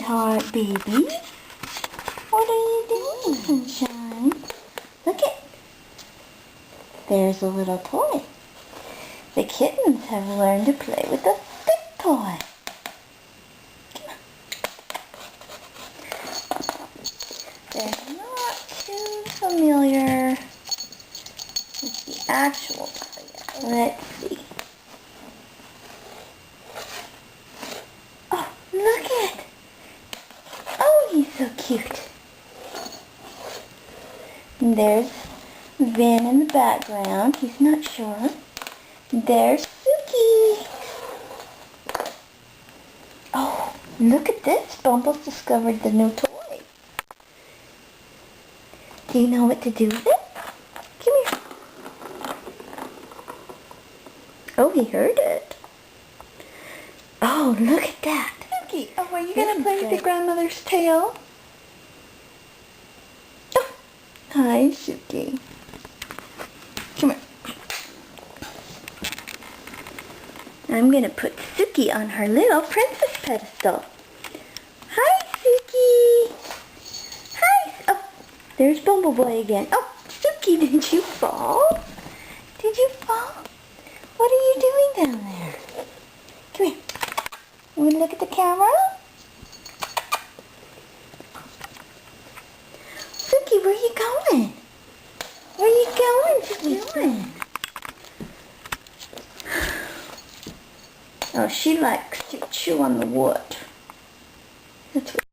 sweetheart, baby. What are you doing, sunshine? Look it. There's a little toy. The kittens have learned to play with a big toy. They're not too familiar with the actual toy yet. Let's see. Oh, look it! Oh, he's so cute. And there's Vin in the background. He's not sure. There's Suki. Oh, look at this. Bumbles discovered the new toy. Do you know what to do with it? Come here. Oh, he heard it. Oh, look at that. Suki, oh, are you going to play with your grandmother's tail? Oh, hi, Suki. Come here. I'm going to put Suki on her little princess pedestal. Hi, Suki. Hi. Oh, there's Bumbleboy again. Oh, Suki, did you fall? Did you fall? What are you doing down there? Come here. You want to look at the camera? Suki, where are you going? Where are you going? What are you doing? Oh, she likes to chew on the wood. That's what